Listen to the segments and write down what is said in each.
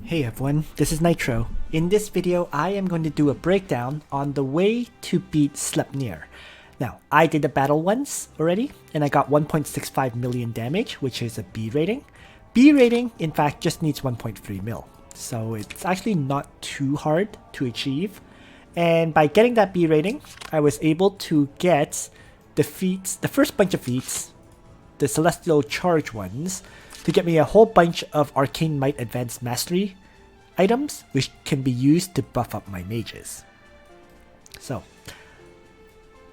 Hey everyone, this is Nitro. In this video, I am going to do a breakdown on the way to beat Sleipnir. Now, I did the battle once already, and I got 1.65 million damage, which is a B rating. B rating, in fact, just needs 1.3 mil, so it's actually not too hard to achieve. And by getting that B rating, I was able to get the feats, the first bunch of feats, the Celestial Charge ones, to get me a whole bunch of Arcane Might Advanced Mastery items, which can be used to buff up my mages. So,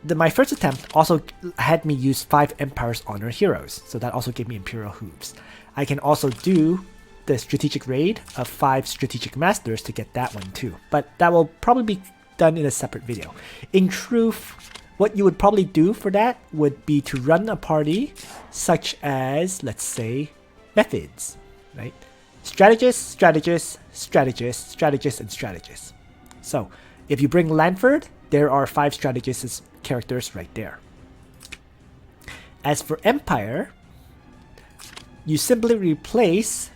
my first attempt also had me use 5 Empire's Honor Heroes, so that also gave me Imperial Hooves. I can also do the Strategic Raid of 5 Strategic Masters to get that one too, but that will probably be done in a separate video. In truth, what you would probably do for that would be to run a party such as, let's say, methods, right? Strategist, strategist, strategist, strategist, and strategist. So, if you bring Lanford, there are 5 strategist characters right there. As for Empire, you simply replace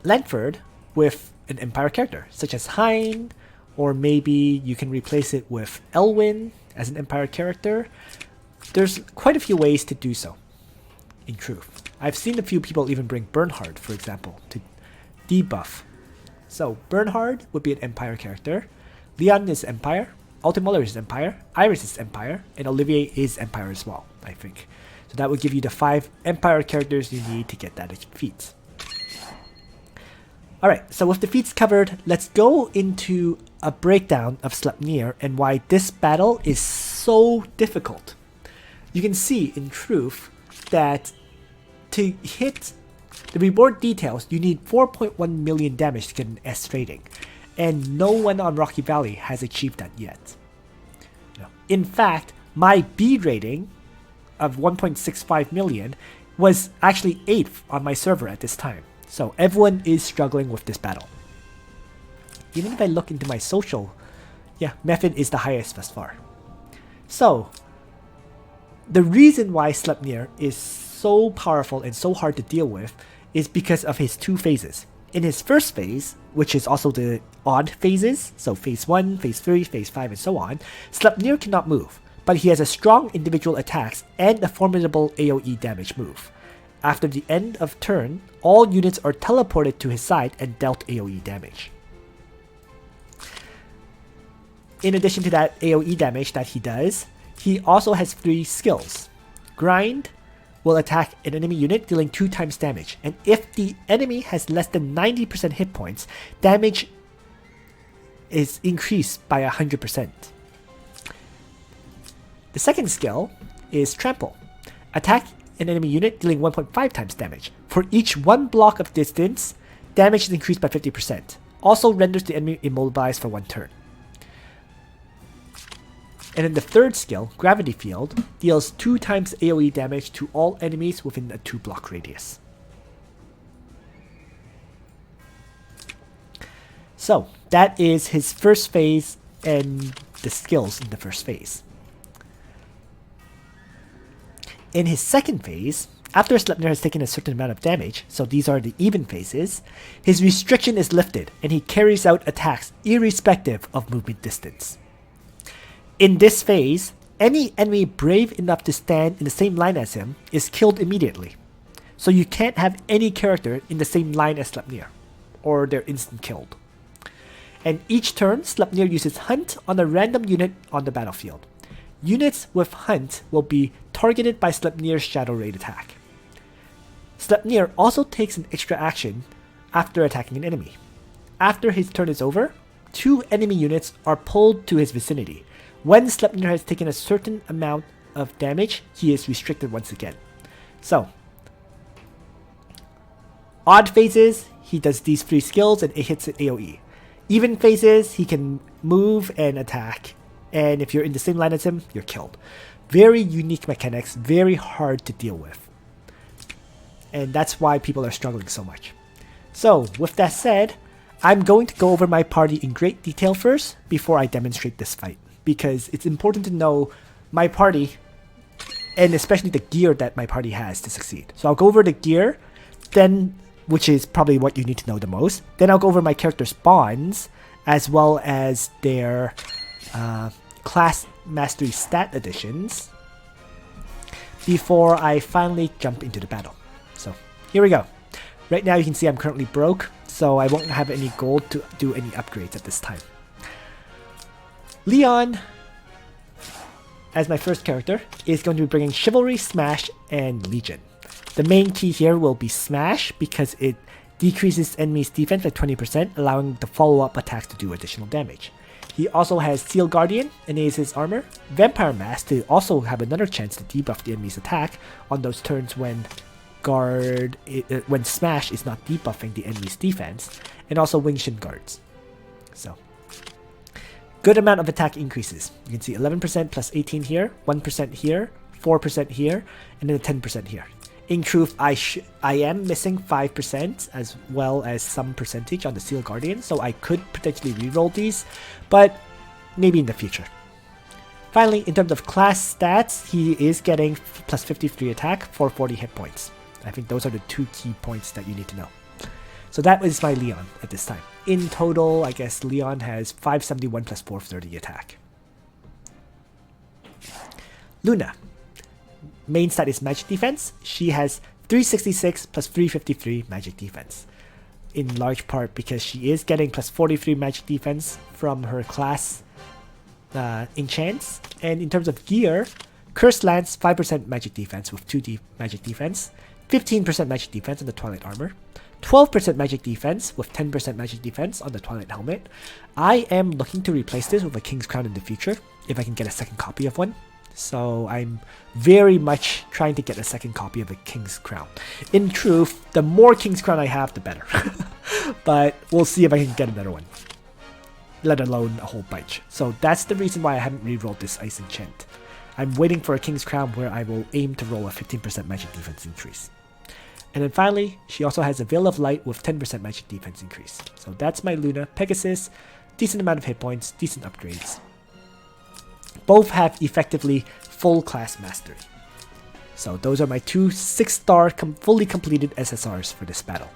Lanford with an Empire character, such as Hein, or maybe you can replace it with Elwyn as an Empire character. There's quite a few ways to do so. In truth, I've seen a few people even bring Bernhard, for example, to debuff. So Bernhard would be an Empire character, Leon is Empire, Ultimuller is Empire, Iris is Empire, and Olivier is Empire as well, I think. So that would give you the 5 Empire characters you need to get that feat. Alright, so with the feats covered, let's go into a breakdown of Sleipnir and why this battle is so difficult. You can see, in truth, that to hit the reward details, you need 4.1 million damage to get an S rating, and no one on Rocky Valley has achieved that yet. In fact, my B rating of 1.65 million was actually 8th on my server at this time, so everyone is struggling with this battle. Even if I look into my social, yeah, Method is the highest thus far. So, the reason why Sleipnir is so powerful and so hard to deal with is because of his 2 phases. In his first phase, which is also the odd phases, so phase 1, phase 3, phase 5, and so on, Sleipnir cannot move, but he has a strong individual attacks and a formidable AoE damage move. After the end of turn, all units are teleported to his side and dealt AoE damage. In addition to that AoE damage that he does, he also has 3 skills. Grind will attack an enemy unit dealing 2 times damage, and if the enemy has less than 90% hit points, damage is increased by 100%. The second skill is Trample. Attack an enemy unit dealing 1.5 times damage. For each 1 block of distance, damage is increased by 50%. Also renders the enemy immobilized for 1 turn. And then the third skill, Gravity Field, deals 2 times AoE damage to all enemies within a 2 block radius. So, that is his first phase and the skills in the first phase. In his second phase, after Sleipnir has taken a certain amount of damage, so these are the even phases, his restriction is lifted and he carries out attacks irrespective of movement distance. In this phase, any enemy brave enough to stand in the same line as him is killed immediately. So you can't have any character in the same line as Sleipnir, or they're instant killed. And each turn, Sleipnir uses Hunt on a random unit on the battlefield. Units with Hunt will be targeted by Sleipnir's Shadow Raid attack. Sleipnir also takes an extra action after attacking an enemy. After his turn is over, 2 enemy units are pulled to his vicinity. When Sleipnir has taken a certain amount of damage, he is restricted once again. So, odd phases, he does these 3 skills and it hits at AoE. Even phases, he can move and attack, and if you're in the same line as him, you're killed. Very unique mechanics, very hard to deal with. And that's why people are struggling so much. So, with that said, I'm going to go over my party in great detail first before I demonstrate this fight, because it's important to know my party and especially the gear that my party has to succeed. So I'll go over the gear, then which is probably what you need to know the most. Then I'll go over my character spawns, as well as their class mastery stat additions, before I finally jump into the battle. So here we go. Right now you can see I'm currently broke, so I won't have any gold to do any upgrades at this time. Leon, as my first character, is going to be bringing Chivalry, Smash, and Legion. The main key here will be Smash because it decreases enemies' defense by 20%, allowing the follow-up attacks to do additional damage. He also has Steel Guardian, enables his armor, Vampire Mask to also have another chance to debuff the enemy's attack on those turns when when Smash is not debuffing the enemy's defense, and also Winged Shin Guards. So, good amount of attack increases. You can see 11% plus 18 here, 1% here, 4% here, and then a 10% here. In truth, I am missing 5% as well as some percentage on the Steel Guardian, so I could potentially reroll these, but maybe in the future. Finally, in terms of class stats, he is getting plus 53 attack for 40 hit points. I think those are the two key points that you need to know. So that is my Leon at this time. In total, I guess Leon has 571 plus 430 attack. Luna. Main stat is magic defense. She has 366 plus 353 magic defense. In large part because she is getting plus 43 magic defense from her class enchants. And in terms of gear, Cursed Lance 5% magic defense with 2 magic defense, 15% magic defense on the Twilight Armor, 12% magic defense with 10% magic defense on the Twilight Helmet. I am looking to replace this with a King's Crown in the future, if I can get a second copy of one. So I'm very much trying to get a second copy of a King's Crown. In truth, the more King's Crown I have, the better. But we'll see if I can get another one, let alone a whole bunch. So that's the reason why I haven't rerolled this Ice Enchant. I'm waiting for a King's Crown where I will aim to roll a 15% magic defense increase. And then finally, she also has a Veil of Light with 10% magic defense increase. So that's my Luna. Pegasus, decent amount of hit points, decent upgrades. Both have effectively full class mastery. So those are my two 6-star fully completed SSRs for this battle.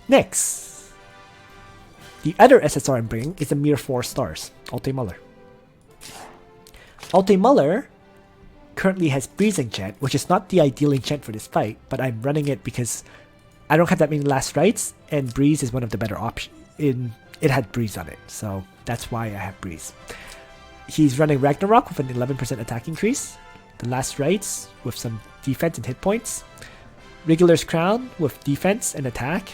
Next, the other SSR I'm bringing is a mere 4 stars, Alte Muller. Alte Muller currently has Breeze Enchant, which is not the ideal enchant for this fight, but I'm running it because I don't have that many last rights, and Breeze is one of the better options. It had Breeze on it, so that's why I have Breeze. He's running Ragnarok with an 11% attack increase, the last rights with some defense and hit points, Regular's Crown with defense and attack,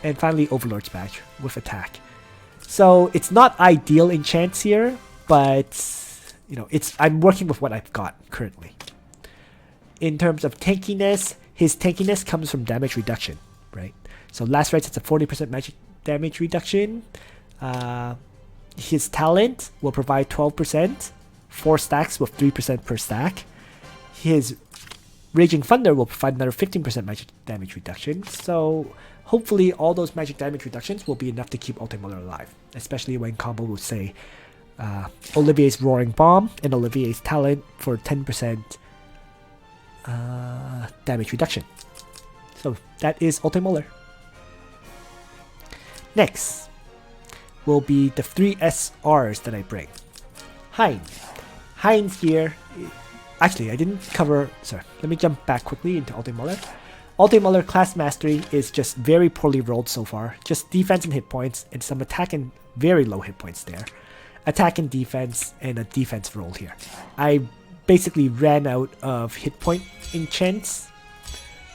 and finally Overlord's Badge with attack. So it's not ideal enchants here, but you know, I'm working with what I've got currently. In terms of tankiness, his tankiness comes from damage reduction, right? So last rights it's a 40% magic damage reduction. His talent will provide 12%, 4 stacks with 3% per stack. His Raging Thunder will provide another 15% magic damage reduction. So hopefully all those magic damage reductions will be enough to keep Alte Muller alive, especially when combo will say Olivier's Roaring Bomb and Olivier's Talent for 10% damage reduction. So that is Alte Muller. Next will be the 3 SRs that I bring. Heinz here. Actually, I didn't cover. Sorry, let me jump back quickly into Alte Muller. Alte Muller class mastery is just very poorly rolled so far. Just defense and hit points, and some attack and very low hit points there. Attack and defense, and a defense roll here. I basically ran out of hit point enchants,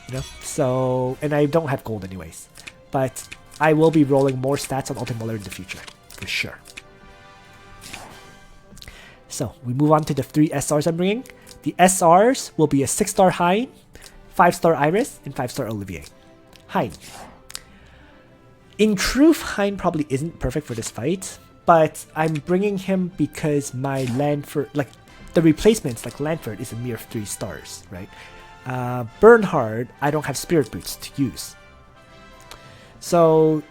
you know. So, and I don't have gold anyways. But I will be rolling more stats on Alte Muller in the future, for sure. So we move on to the 3 SRs I'm bringing. The SRs will be a 6-star Hein, 5-star Iris, and 5-star Olivier. Hein. In truth, Hein probably isn't perfect for this fight, but I'm bringing him because my Lanford, like the replacements, like Lanford is a mere 3 stars, right? Bernhard, I don't have Spirit Boots to use. So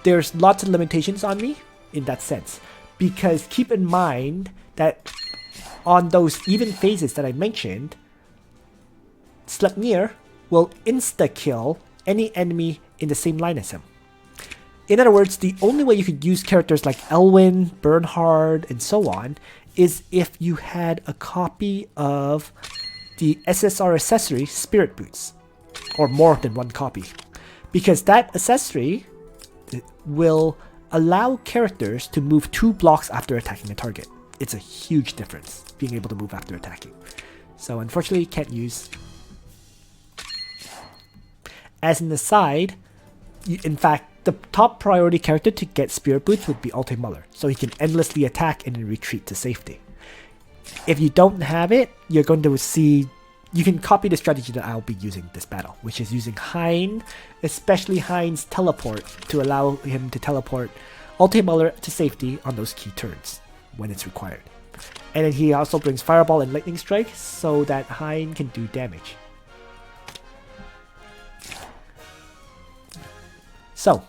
there's lots of limitations on me in that sense, because keep in mind that on those even phases that I mentioned, Sleipnir will insta-kill any enemy in the same line as him. In other words, the only way you could use characters like Elwyn, Bernhard, and so on is if you had a copy of the SSR accessory Spirit Boots, or more than one copy, because that accessory will allow characters to move 2 blocks after attacking a target. It's a huge difference, being able to move after attacking. So unfortunately, you can't use. As an aside, in fact, the top priority character to get Spirit Boots would be Alte Muller, so he can endlessly attack and then retreat to safety. If you don't have it, you're going to see. You can copy the strategy that I'll be using this battle, which is using Hein, especially Hein's teleport, to allow him to teleport Alte Muller to safety on those key turns when it's required. And then he also brings Fireball and Lightning Strike so that Hein can do damage. So,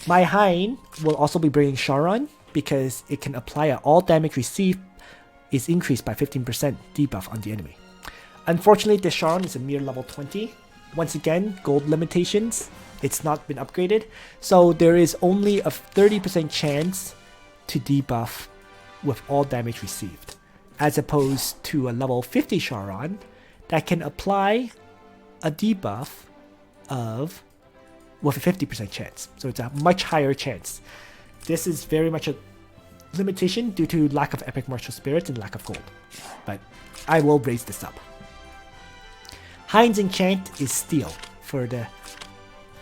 my Hein will also be bringing Charon because it can apply a all damage received is increased by 15% debuff on the enemy. Unfortunately, this Charon is a mere level 20. Once again, gold limitations. It's not been upgraded. So there is only a 30% chance to debuff with all damage received, as opposed to a level 50 Charon that can apply a debuff of with a 50% chance. So it's a much higher chance. This is very much a limitation due to lack of epic martial spirits and lack of gold. But I will raise this up. Hein's enchant is steel for the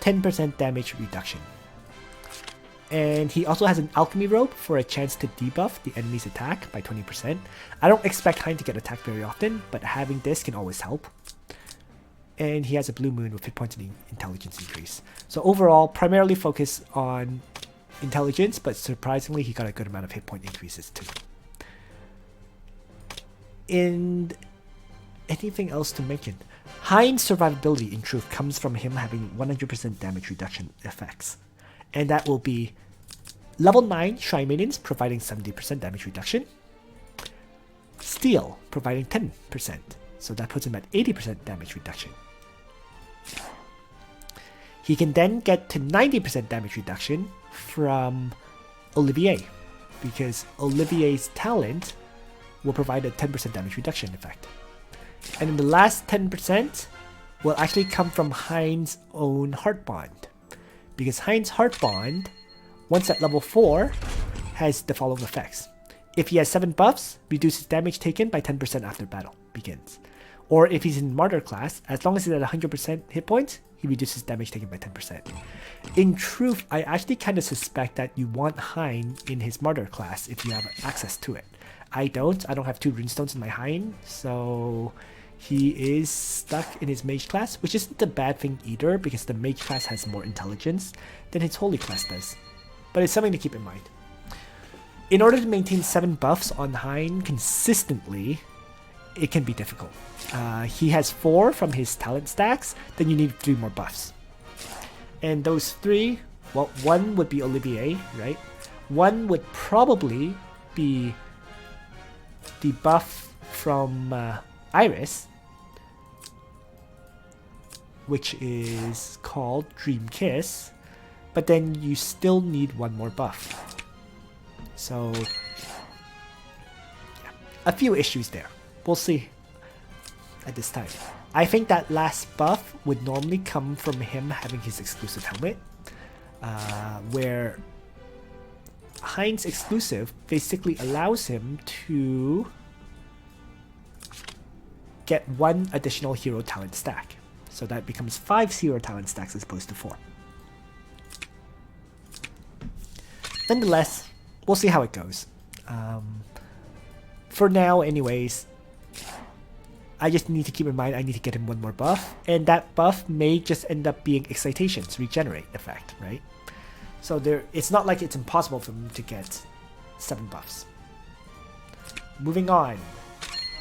10% damage reduction. And he also has an alchemy robe for a chance to debuff the enemy's attack by 20%. I don't expect Hein to get attacked very often, but having this can always help. And he has a blue moon with hit points and intelligence increase. So overall, primarily focus on intelligence, but surprisingly, he got a good amount of hit point increases too. And anything else to mention? Hein's survivability, in truth, comes from him having 100% damage reduction effects. And that will be level 9 Shrine Maidens providing 70% damage reduction. Steel providing 10%. So that puts him at 80% damage reduction. He can then get to 90% damage reduction from Olivier, because Olivier's talent will provide a 10% damage reduction effect. And then the last 10% will actually come from Hein's own Heart Bond, because Hein's Heart Bond, once at level 4, has the following effects. If he has 7 buffs, reduces damage taken by 10% after battle begins. Or if he's in Martyr class, as long as he's at 100% hit points, he reduces damage taken by 10%. In truth, I actually kind of suspect that you want Hein in his Martyr class if you have access to it. I don't have 2 runestones in my Hein, so he is stuck in his Mage class, which isn't a bad thing either, because the Mage class has more intelligence than his Holy class does. But it's something to keep in mind. In order to maintain 7 buffs on Hein consistently, it can be difficult. He has 4 from his talent stacks, then you need 3 more buffs. And those 3, well, 1 would be Olivier, right? 1 would probably be the buff from Iris, which is called Dream Kiss, but then you still need 1 more buff. So, yeah, a few issues there. We'll see at this time. I think that last buff would normally come from him having his exclusive helmet, where Hein's exclusive basically allows him to get 1 additional hero talent stack. So that becomes 5 hero talent stacks as opposed to 4. Nonetheless, we'll see how it goes. For now, anyways, I just need to keep in mind I need to get him 1 more buff, and that buff may just end up being Excitation's regenerate effect, right? So it's not like it's impossible for him to get 7 buffs. Moving on,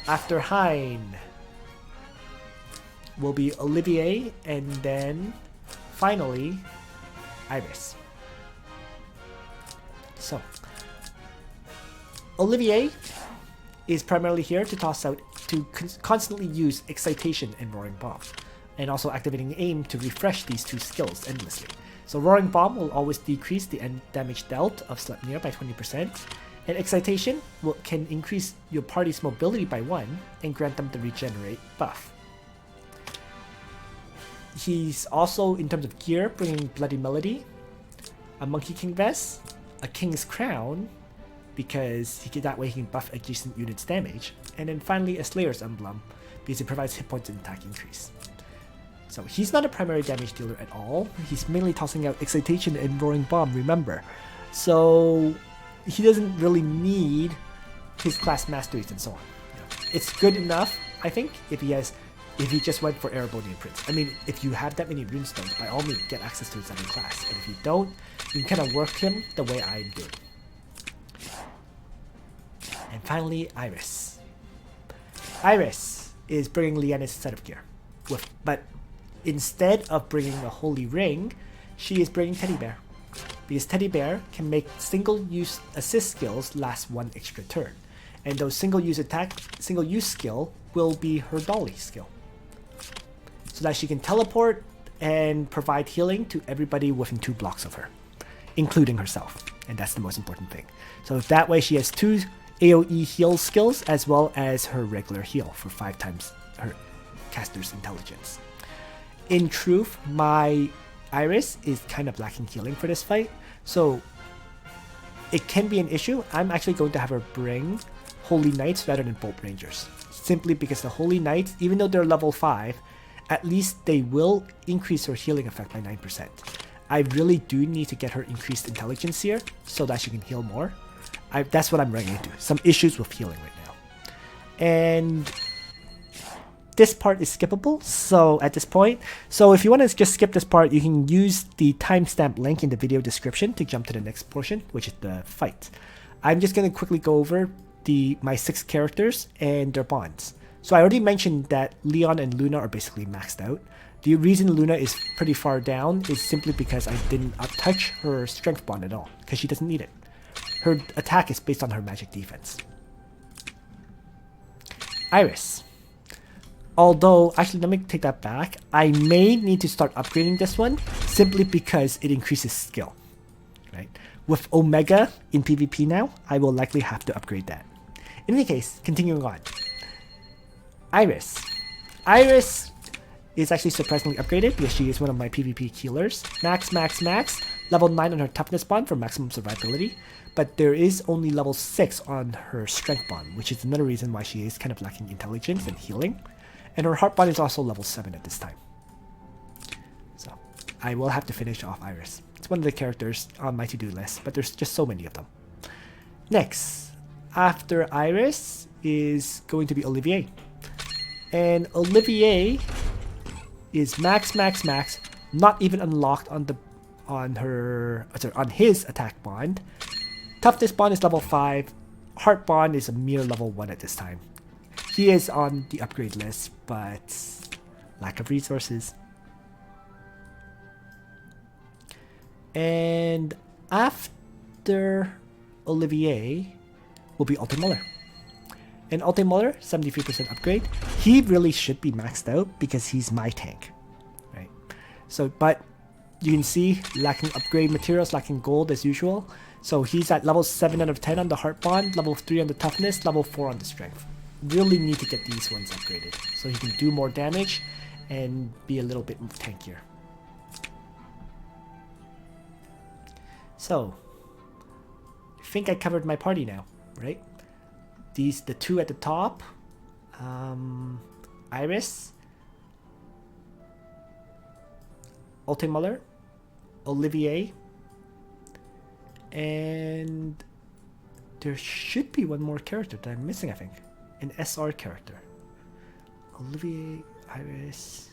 after Hein will be Olivier, and then finally Iris. So Olivier is primarily here to toss out to constantly use Excitation and Roaring Bomb. and also activating aim to refresh these two skills endlessly. So Roaring Bomb will always decrease the end damage dealt of Sleipnir by 20%, and Excitation can increase your party's mobility by 1 and grant them the regenerate buff. He's also, in terms of gear, bringing Bloody Melody, a Monkey King Vest, a King's Crown, because that way he can buff adjacent units' damage, and then finally a Slayer's Emblem, because it provides hit points and attack increase. So he's not a primary damage dealer at all, he's mainly tossing out Excitation and Roaring Bomb, remember. So he doesn't really need his class masteries and so on. It's good enough, I think, if he just went for Erebonian Prince. I mean, if you have that many runestones, by all means get access to his other class. But if you don't, you can kind of work him the way I'm doing. And finally, Iris. Iris is bringing Leanna's set of gear. But instead of bringing a Holy Ring, she is bringing Teddy Bear. Because Teddy Bear can make single-use assist skills last 1 extra turn. And those single-use skill will be her Dolly skill. So that she can teleport and provide healing to everybody within 2 blocks of her, including herself. And that's the most important thing. So that way she has 2 AoE heal skills as well as her regular heal for 5 times her caster's intelligence. In truth, my Iris is kind of lacking healing for this fight, so it can be an issue. I'm actually going to have her bring Holy Knights rather than Bolt Rangers, simply because the Holy Knights, even though they're level 5, at least they will increase her healing effect by 9%. I really do need to get her increased intelligence here so that she can heal more. That's what I'm running into, some issues with healing right now. And this part is skippable, so at this point. So if you want to just skip this part, you can use the timestamp link in the video description to jump to the next portion, which is the fight. I'm just going to quickly go over my 6 characters and their bonds. So I already mentioned that Leon and Luna are basically maxed out. The reason Luna is pretty far down is simply because I didn't touch her strength bond at all, because she doesn't need it. Her attack is based on her magic defense. Iris. Although, actually, let me take that back. I may need to start upgrading this one simply because it increases skill. Right? With Omega in PvP now, I will likely have to upgrade that. In any case, continuing on. Iris. Iris is actually surprisingly upgraded because she is one of my PvP healers. Max. Level 9 on her toughness bond for maximum survivability. But there is only level 6 on her strength bond, which is another reason why she is kind of lacking intelligence and healing. And her heart bond is also level 7 at this time. So I will have to finish off Iris. It's one of the characters on my to-do list, but there's just so many of them. Next, after Iris is going to be Olivier. And Olivier is max, not even unlocked on his attack bond. Toughness bond is level 5. Heart bond is a mere level 1 at this time. He is on the upgrade list, but lack of resources. And after Olivier will be Ultimuller. And Ultimuller, 73% upgrade. He really should be maxed out because he's my tank. Right? So, but you can see lacking upgrade materials, lacking gold as usual. So he's at level 7 out of 10 on the heart bond, level 3 on the toughness, level 4 on the strength. Really need to get these ones upgraded so he can do more damage and be a little bit tankier. So, I think I covered my party now, right? The 2 at the top, Iris, Ultimuller, Olivier, and there should be one more character that I'm missing, I think. An SR character. Olivier, Iris.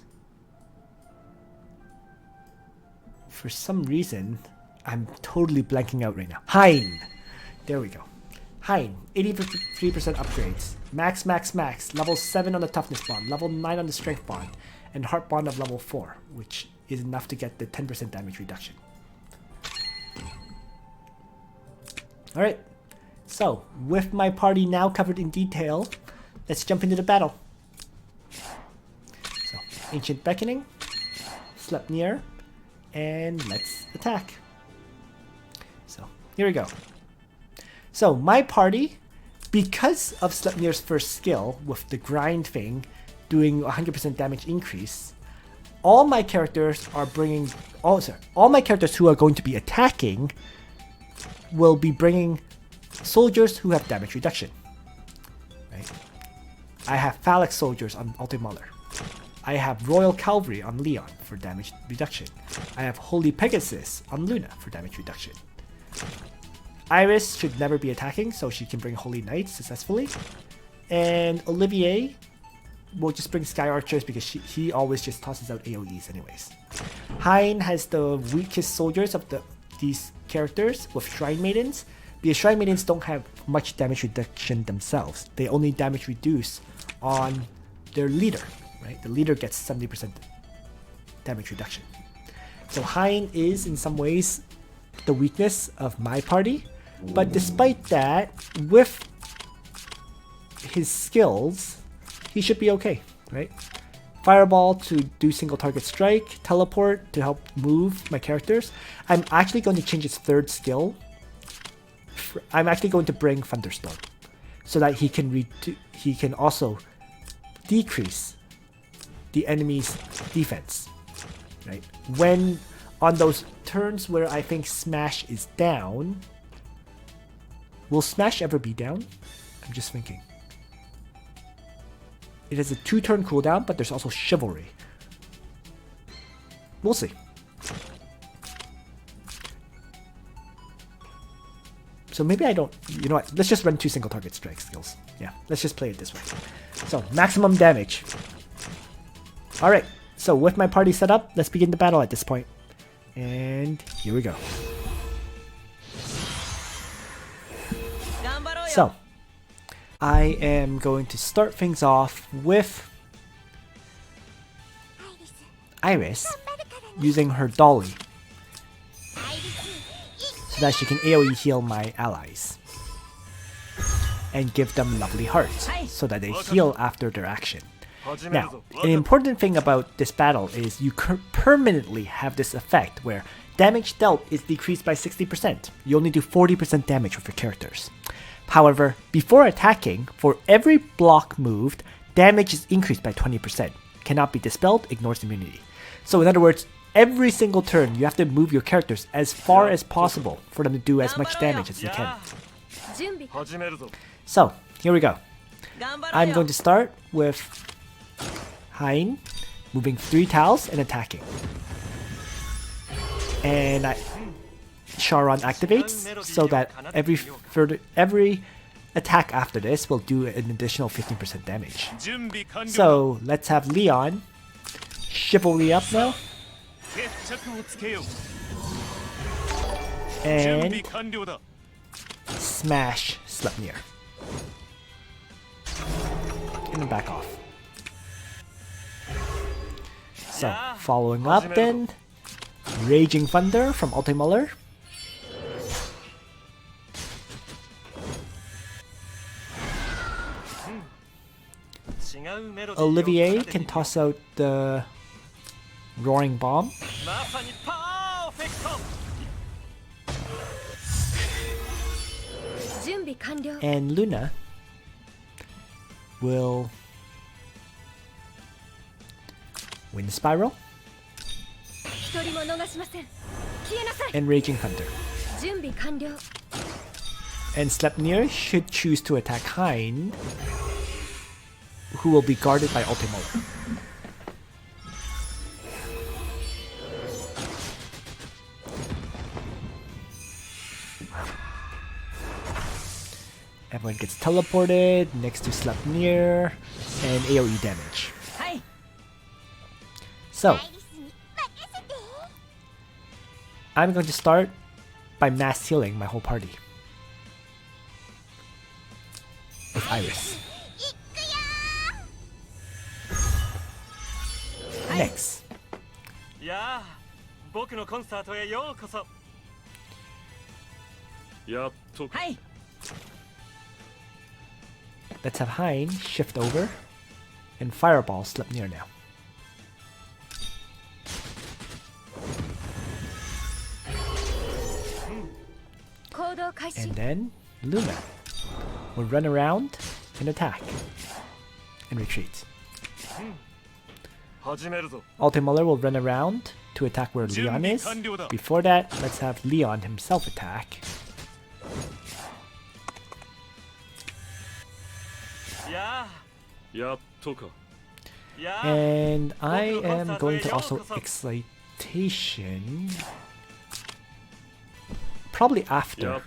For some reason, I'm totally blanking out right now. Hein! There we go. Hein, 83% upgrades. Max. Level 7 on the toughness bond, level 9 on the strength bond, and heart bond of level 4, which is enough to get the 10% damage reduction. Alright, so with my party now covered in detail, let's jump into the battle. So, Ancient Beckoning, Sleipnir, and let's attack. So here we go. So my party, because of Sleipnir's first skill with the grind thing doing 100% damage increase, all my characters are bringing, all my characters who are going to be attacking will be bringing soldiers who have damage reduction. Right? I have phallic soldiers on Ultimuller. I have Royal Cavalry on Leon for damage reduction. I have Holy Pegasus on Luna for damage reduction. Iris should never be attacking, so she can bring Holy Knights successfully. And Olivier will just bring Sky Archers because he always just tosses out AoEs anyways. Hein has the weakest soldiers of these characters with Shrine Maidens, because Shrine Maidens don't have much damage reduction themselves. They only damage reduce on their leader, right? The leader gets 70% damage reduction. So Hein is in some ways the weakness of my party, but despite that, with his skills, he should be okay, right? Fireball to do single target strike, teleport to help move my characters. I'm actually going to change his third skill. I'm actually going to bring Thunderstorm so that he can also decrease the enemy's defense, right? When on those turns where I think Smash is down, will Smash ever be down? I'm just thinking. It has a 2-turn cooldown, but there's also Chivalry. We'll see. So maybe I don't... You know what? Let's just run 2 single target strike skills. Yeah, let's just play it this way. So, maximum damage. Alright, so with my party set up, let's begin the battle at this point. And here we go. So, I am going to start things off with Iris using her Dolly so that she can AoE heal my allies and give them lovely hearts so that they heal after their action. Now, an important thing about this battle is you permanently have this effect where damage dealt is decreased by 60%. You only do 40% damage with your characters. However, before attacking, for every block moved, damage is increased by 20%. Cannot be dispelled, ignores immunity. So in other words, every single turn you have to move your characters as far as possible for them to do as much damage as they can. So, here we go. I'm going to start with Hein moving 3 tiles and attacking. And Charon activates so that every attack after this will do an additional 15% damage. So let's have Leon Chivalry up now. And smash Sleipnir. And then back off. So, following up then, Raging Thunder from Ultimuller. Olivier can toss out the Roaring Bomb. And Luna will Wind Spiral and Raging Thunder. And Sleipnir should choose to attack Hein, who will be guarded by Ultimuller. Everyone gets teleported next to Sleipnir and AoE damage. So, I'm going to start by mass healing my whole party with Iris. Next. Let's have Hein shift over and fireball Sleipnir now. And then Luna will run around and attack and retreat. Ultimuller will run around to attack where Leon is. Before that, let's have Leon himself attack. And I am going to also Excitation. Probably after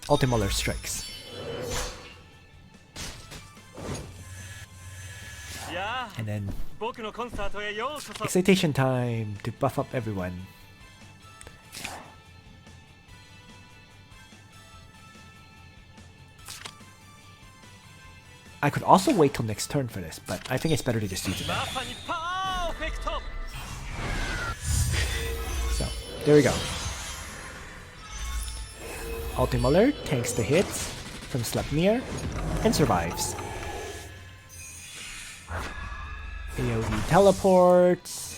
Ultimuller strikes. And then Excitation time to buff up everyone. I could also wait till next turn for this, but I think it's better to just use it now. So, there we go. Ultimuller tanks the hits from Sleipnir and survives. AoE teleports,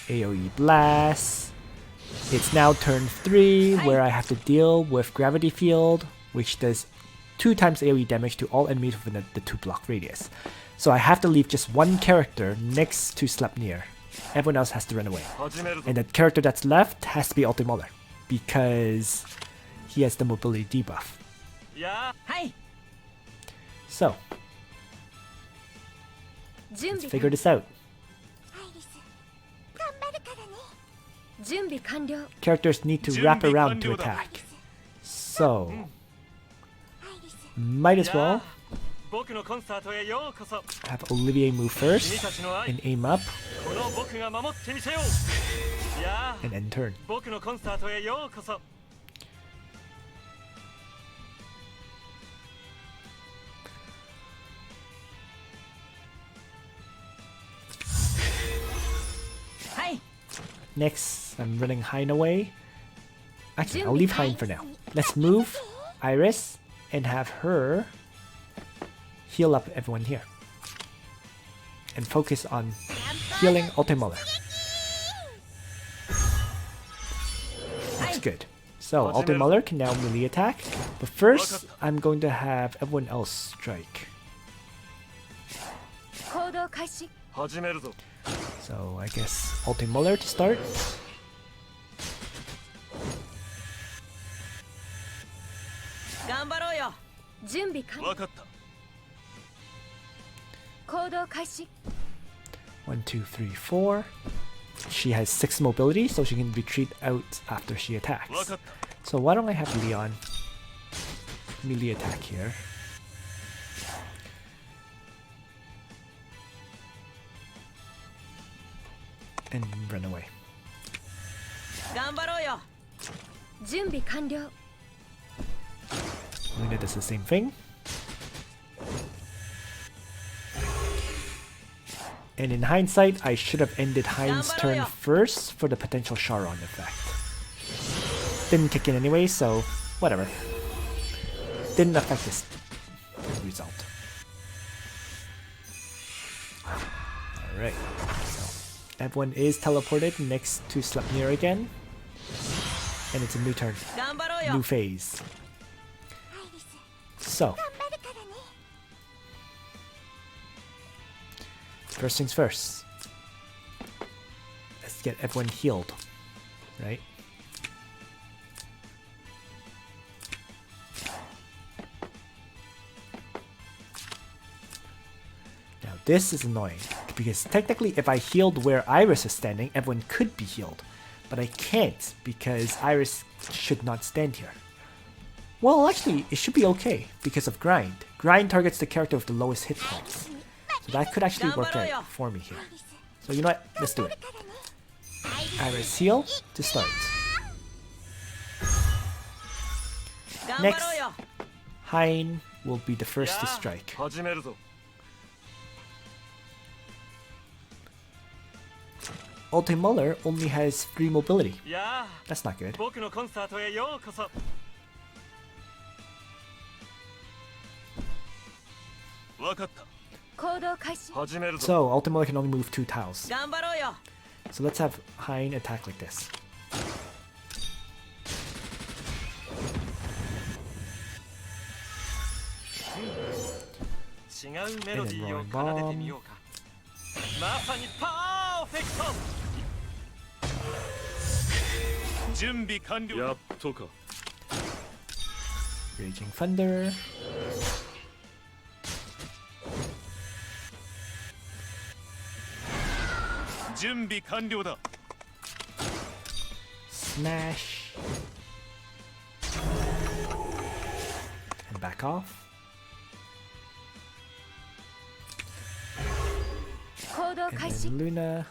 AoE blasts. It's now turn 3 where I have to deal with Gravity Field, which does 2 times AoE damage to all enemies within the 2 block radius. So I have to leave just one character next to Sleipnir. Everyone else has to run away. And the character that's left has to be Ultimuller, because he has the mobility debuff. So, let's figure this out. Characters need to wrap around to attack. So, might as well have Olivier move first and aim up and end turn. Next, I'm running Hein away. Actually, I'll leave Hein for now. Let's move Iris and have her heal up everyone here. And focus on healing Ultimuller. Looks good. So, Ultimuller can now melee attack. But first, I'm going to have everyone else strike. So, I guess Ultimuller to start. One, two, three, four. She has 6 mobility, so she can retreat out after she attacks. So why don't I have Leon melee attack here? And run away. Luna does the same thing. And in hindsight, I should have ended Hein's turn first for the potential Charon effect. Didn't kick in anyway, so whatever. Didn't affect this result. Alright, so everyone is teleported next to Sleipnir again. And it's a new turn. New phase. So, first things first. Let's get everyone healed, right? Now this is annoying, because technically if I healed where Iris is standing, everyone could be healed. But I can't, because Iris should not stand here. Well, actually, it should be okay, because of Grind. Grind targets the character with the lowest hit points. So that could actually work out for me here. So you know what? Let's do it. Iris heal to start. Next, Hein will be the first to strike. Ultimuller only has 3 mobility. That's not good. So, Ultimuller can only move 2 tiles. So let's have Hein attack like this. And then Roaring Bomb. まさにパーフェクト。準備完了。やっとか。 Raging Thunder. Smash. And back off. And then Luna.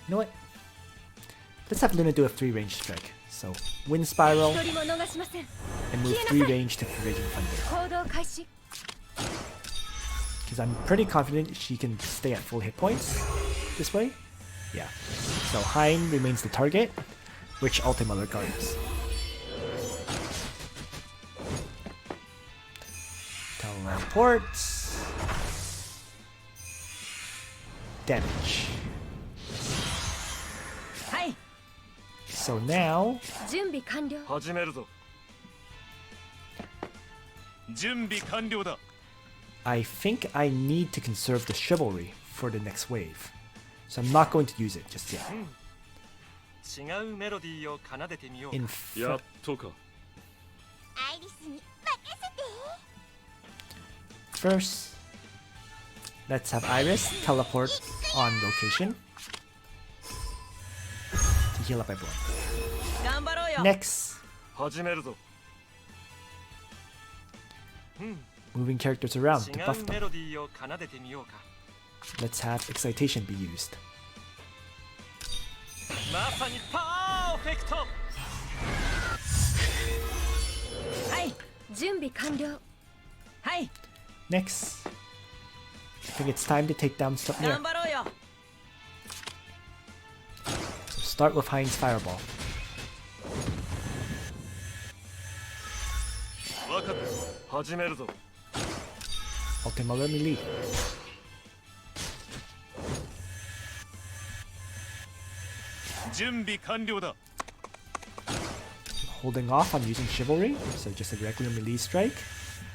You know what? Let's have Luna do a 3-range strike. So, Wind Spiral and move 3 range to Raging Thunder. Because I'm pretty confident she can stay at full hit points this way. Yeah. So Hein remains the target, which Ultimate guards. Teleports. Damage. So now, I think I need to conserve the chivalry for the next wave. So I'm not going to use it just yet. In First, let's have Iris teleport on location to heal up everyone. Next, moving characters around to buff them. Let's have Excitation be used. Next, I think it's time to take down Sleipnir. So start with Hein's Fireball. Ultima melee. Holding off on using Chivalry, so just a regular melee strike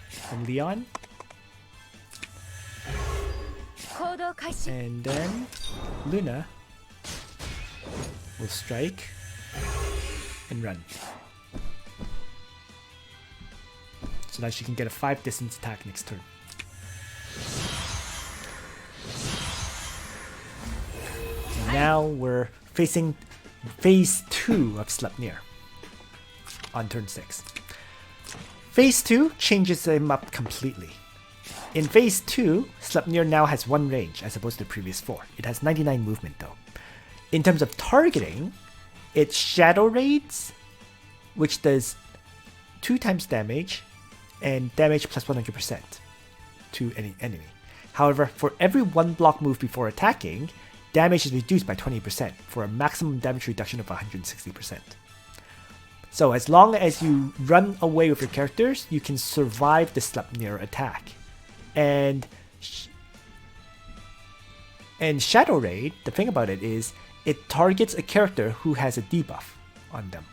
from Leon. And then Luna will strike and run. So that she can get a 5 distance attack next turn. And now we're facing phase 2 of Sleipnir on turn 6. Phase 2 changes him up completely. In phase 2, Sleipnir now has 1 range as opposed to the previous 4. It has 99 movement though. In terms of targeting, it Shadow Raids, which does 2 times damage and damage plus 100% to any enemy. However, for every 1 block move before attacking, damage is reduced by 20% for a maximum damage reduction of 160%. So as long as you run away with your characters, you can survive the Sleipnir attack. And Shadow Raid, the thing about it is, it targets a character who has a debuff on them,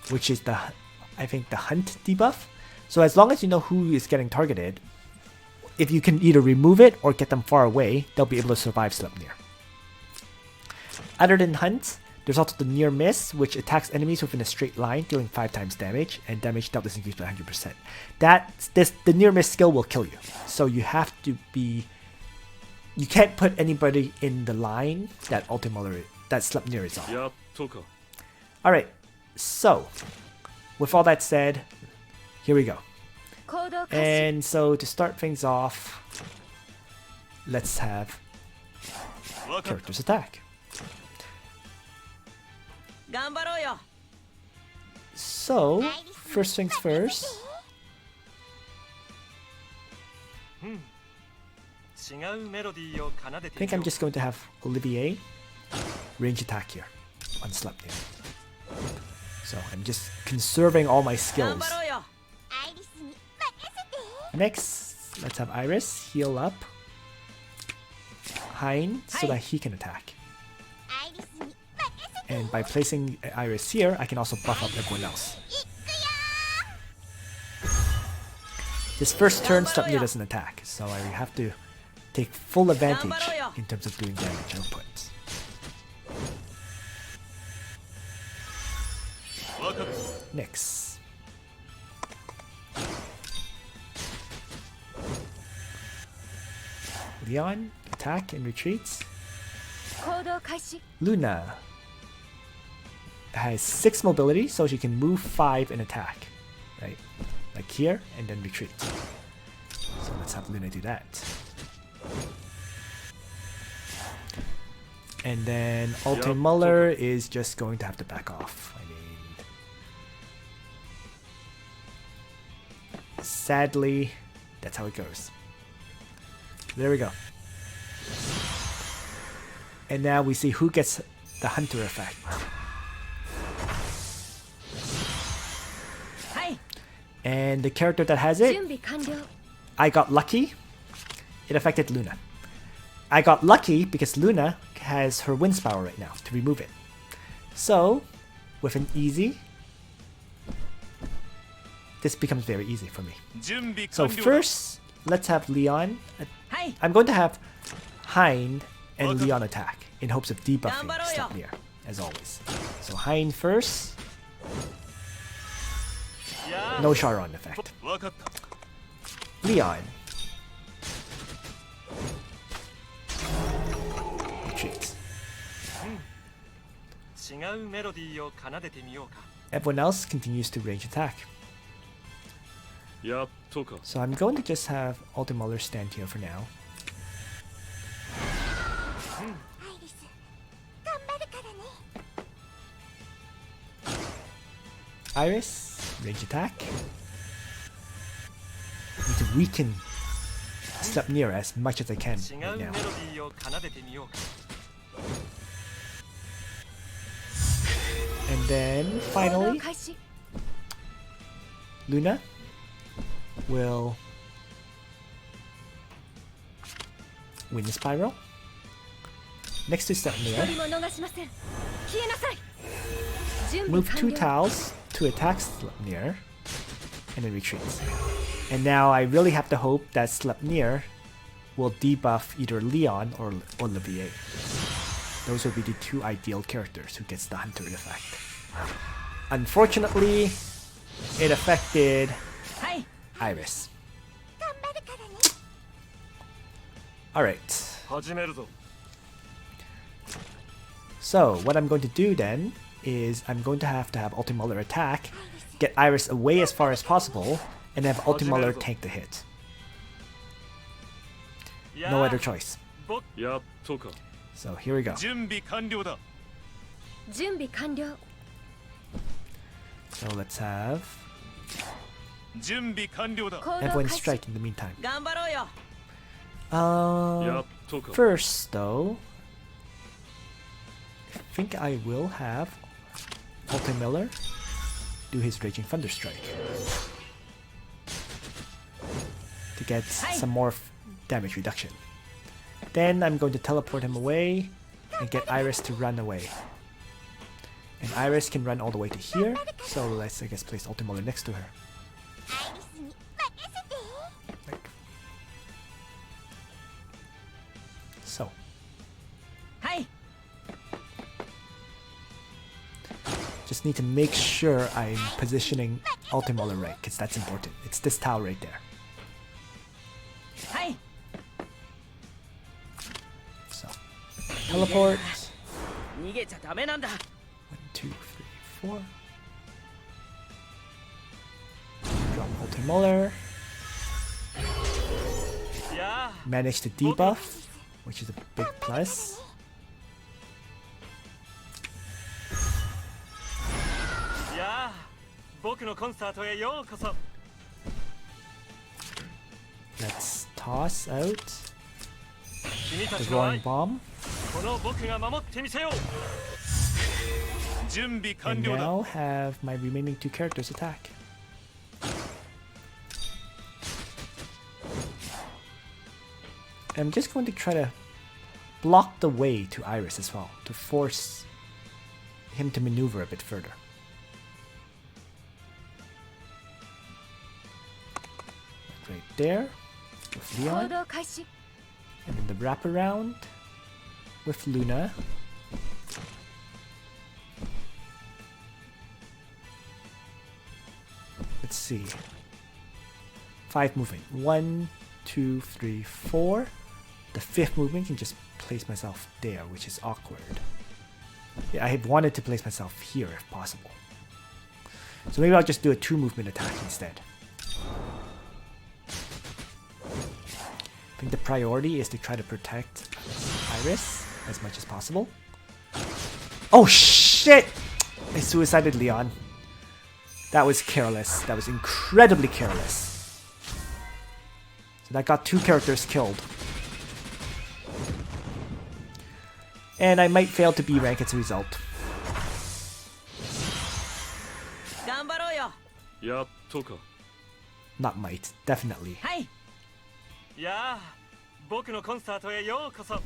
which is I think the Hunt debuff. So as long as you know who is getting targeted, if you can either remove it or get them far away, they'll be able to survive Sleipnir. Other than Hunt, there's also the Near Miss, which attacks enemies within a straight line, dealing 5 times damage, and damage dealt is increased by 100%. The Near Miss skill will kill you, so you have to be... You can't put anybody in the line that Sleipnir is on. Alright, so, with all that said, here we go. And so to start things off, let's have characters attack. So, first things first. I think I'm just going to have Olivier range attack here on Sleipnir. So I'm just conserving all my skills. Next, let's have Iris heal up Hein so that he can attack. And by placing Iris here, I can also buff up everyone else. This first turn, Sleipnir doesn't attack, so I have to take full advantage in terms of doing damage output. Next. Leon, attack and retreats. Luna has 6 mobility, so she can move 5 and attack. Right? Like here, and then retreat. So let's have Luna do that. And then Ultimuller is just going to have to back off. I mean, sadly, that's how it goes. There we go. And now we see who gets the Hunter effect. And the character that has it, I got lucky. It affected Luna. I got lucky because Luna has her Wind Spiral right now to remove it. So, with an easy, this becomes very easy for me. So first, let's have Leon. I'm going to have Hein and Leon attack in hopes of debuffing Sleipnir, as always. So Hein first. No Charon effect. Leon. Retreat. Everyone else continues to range attack. So I'm going to just have Ultimuller stand here for now. Iris, range attack. Need to weaken Sleipnir as much as I can right now. And then finally, Luna will Wind Spiral next to Sleipnir. Move 2 tiles to attack Sleipnir and then retreat. And now I really have to hope that Sleipnir will debuff either Leon or Olivier. Those will be the 2 ideal characters who gets the Hunter effect. Unfortunately, it affected Iris. Alright. So, what I'm going to do then is I'm going to have Ultimuller attack, get Iris away as far as possible, and have Ultimuller tank the hit. No other choice. So here we go. So let's have everyone strike in the meantime. First though, I think I will have Ultimuller do his Raging Thunder Strike to get some more damage reduction. Then I'm going to teleport him away and get Iris to run away. And Iris can run all the way to here, so let's I guess place Ultimuller next to her. Like so. Just need to make sure I'm positioning Ultimuller right, because that's important. It's this tile right there. So, teleport. 1, 2, 3, 4. Drop Ultimuller. Manage to debuff, which is a big plus. Let's toss out the Roaring Bomb. And now have my remaining 2 characters attack. I'm just going to try to block the way to Iris as well, to force him to maneuver a bit further. Right there, with Leon. And then the wraparound with Luna. Let's see. 5 movement. 1, 2, 3, 4. The 5th movement can just place myself there, which is awkward. Yeah, I had wanted to place myself here if possible. So maybe I'll just do a 2 movement attack instead. I think the priority is to try to protect Iris as much as possible. Oh shit! I suicided Leon. That was careless. That was incredibly careless. So that got 2 characters killed. And I might fail to B rank as a result. Not might, definitely. やあ僕のコンサートへようこそ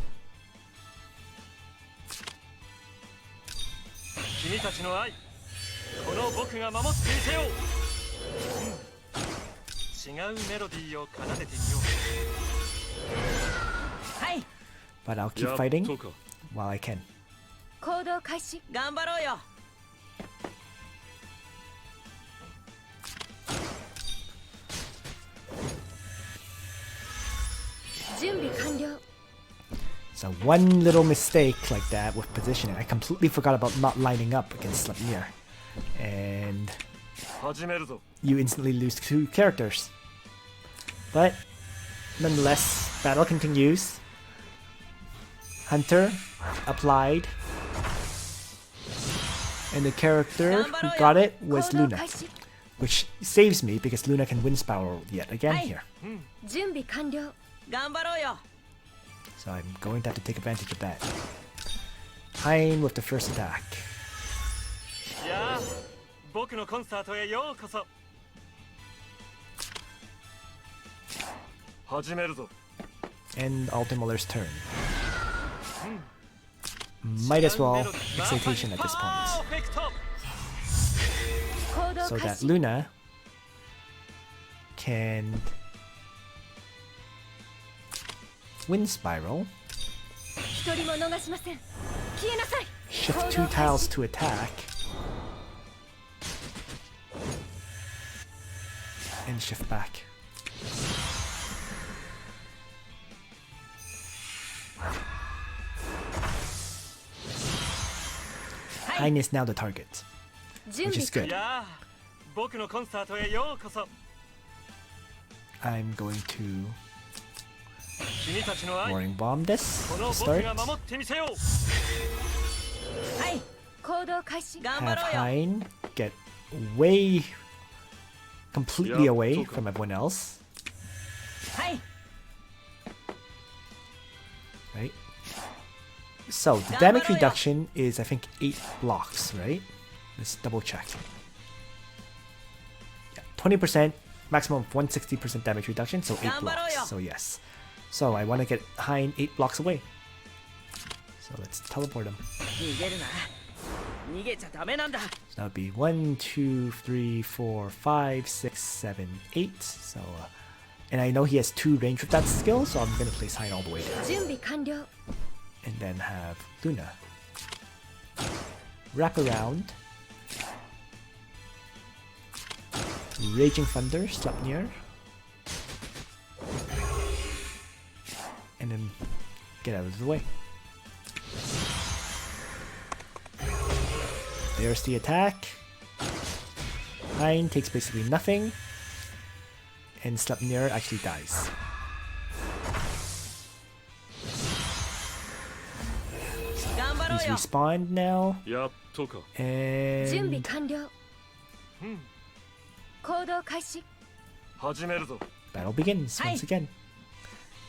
君たちの愛この僕が守ってみせよう、違うメロディーを奏でてみよう。はい But I'll keep fighting while I can. 行動開始。頑張ろうよ。準備完了。 So one little mistake like that with positioning. I completely forgot about not lining up against Sleipnir. And you instantly lose 2 characters. But nonetheless, battle continues. Hunter applied. And the character who got it was Luna. Which saves me because Luna can wind spiral yet again here. 準備完了。 頑張ろうよ。 So I'm going to have to take advantage of that. Hein with the first attack. やあ僕のコンサートへようこそ。始めるぞ。 And Ultimaler's turn. Might as well excitation at this point. So that Luna can wind spiral. 一人も逃しません。消えなさい。 Shift 2 tiles to attack. And shift back. Hein is now the target, which is good. やあ僕のコンサートへようこそ。 I'm going to 君たちの愛 Roaring Bomb this この to 僕 start. が守ってみせよう。はい。行動開始。 頑張 Have ろうよ。 Hein get way completely Yeah, away it's okay. from everyone else. はい。 Right? So the damage reduction is I think 8 blocks, right? Let's double check. Yeah, 20%, maximum of 160% damage reduction, so 8 blocks. So yes. So I want to get Hein 8 blocks away. So let's teleport him. 逃げるな。逃げちゃダメなんだ。 So that would be 1, 2, 3, 4, 5, 6, 7, 8. So, and I know he has 2 range with that skill, so I'm going to place Hein all the way there. 準備完了。 And then have Luna. Wrap around. Raging Thunder, Sleipnir. And then get out of the way. There's the attack. Hein takes basically nothing. And Sleipnir actually dies. He's respawned now. やっとか。準備 And 完了。行動開始。始めるぞ。 battle begins once again.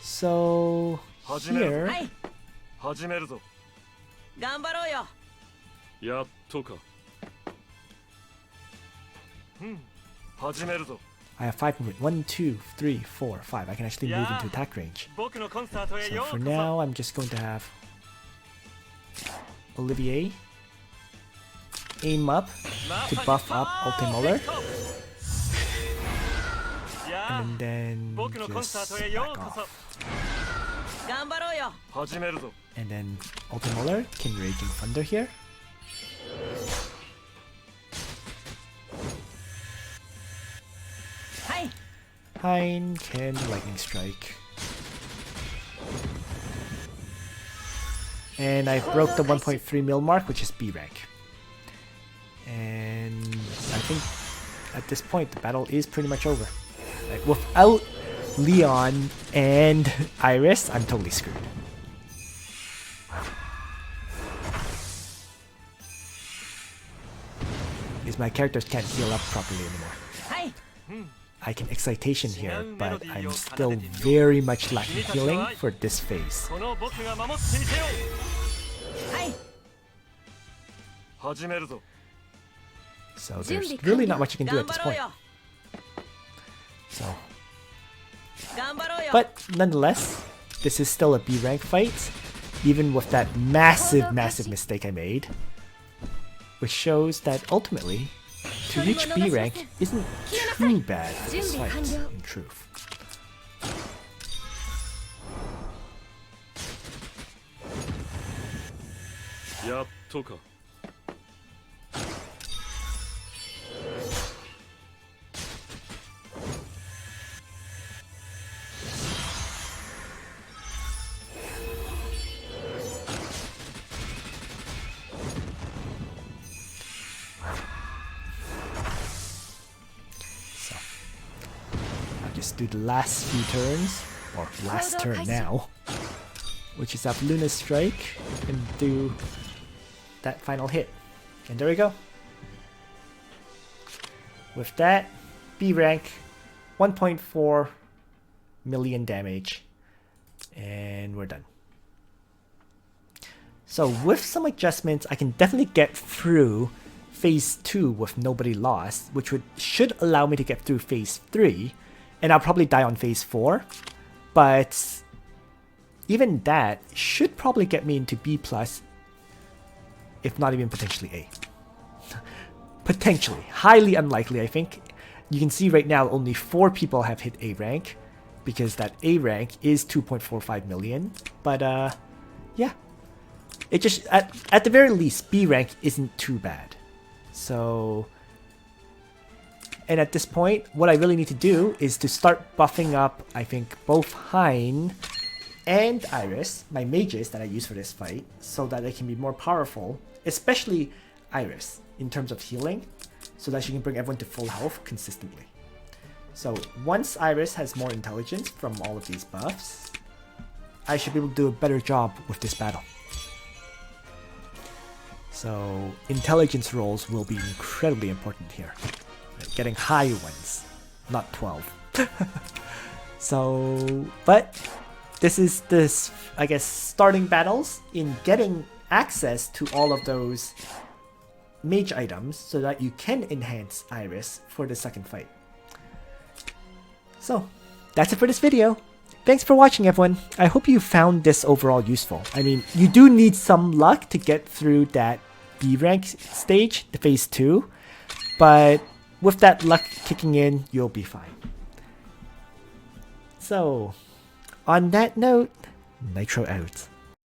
So here, はい。始めるぞ。頑張ろうよ。やっとか。始めるぞ。I have 5 movement. 1, 2, 3, 4, 5. I can actually move Yeah. into attack range. 僕のコンサートへ So よう for こそ now, I'm just going to have Olivier aim up to buff up Ultimuller, いや and then 僕のコンサー just トへよ back うこそ off. 頑張ろうよ。始めるぞ And then Ultimuller can Raging Thunder here. Hi. Hein can Lightning Strike. And I broke the 1.3 mil mark, which is B rank. And I think at this point the battle is pretty much over. Like, without Leon and Iris, I'm totally screwed. Because my characters can't heal up properly anymore. Hi. I can excitation here, but I'm still very much lacking healing for this phase. この僕が守ってみせよう Hi. 始めるぞ So there's really not much you can do at this point. So, 頑張ろうよ。 but nonetheless, this is still a B rank fight, even with that massive mistake I made, which shows that ultimately, to reach B rank isn't too bad for this fight, in truth. Ya toka. So, I'll just do the last few turns, or last turn now, which is up Luna's Strike, and do that final hit. And there we go. With that, B rank, 1.4 million damage, and we're done. So with some adjustments, I can definitely get through phase 2 with nobody lost, which should allow me to get through phase 3, and I'll probably die on phase 4, but even that should probably get me into B+, if not even potentially A. Potentially. Highly unlikely, I think. You can see right now only 4 people have hit A rank, because that A rank is 2.45 million, but yeah. It just, at the very least, B rank isn't too bad. So, and at this point, what I really need to do is to start buffing up, I think, both Hein and Iris, my mages that I use for this fight, so that they can be more powerful, especially Iris, in terms of healing, so that she can bring everyone to full health consistently. So once Iris has more intelligence from all of these buffs, I should be able to do a better job with this battle. So intelligence rolls will be incredibly important here. Getting high ones, not 12. So, but this is I guess, starting battles in getting access to all of those mage items so that you can enhance Iris for the second fight. So, that's it for this video. Thanks for watching, everyone. I hope you found this overall useful. I mean, you do need some luck to get through that B rank stage, the phase 2, but with that luck kicking in, you'll be fine. So, on that note, Nitro out.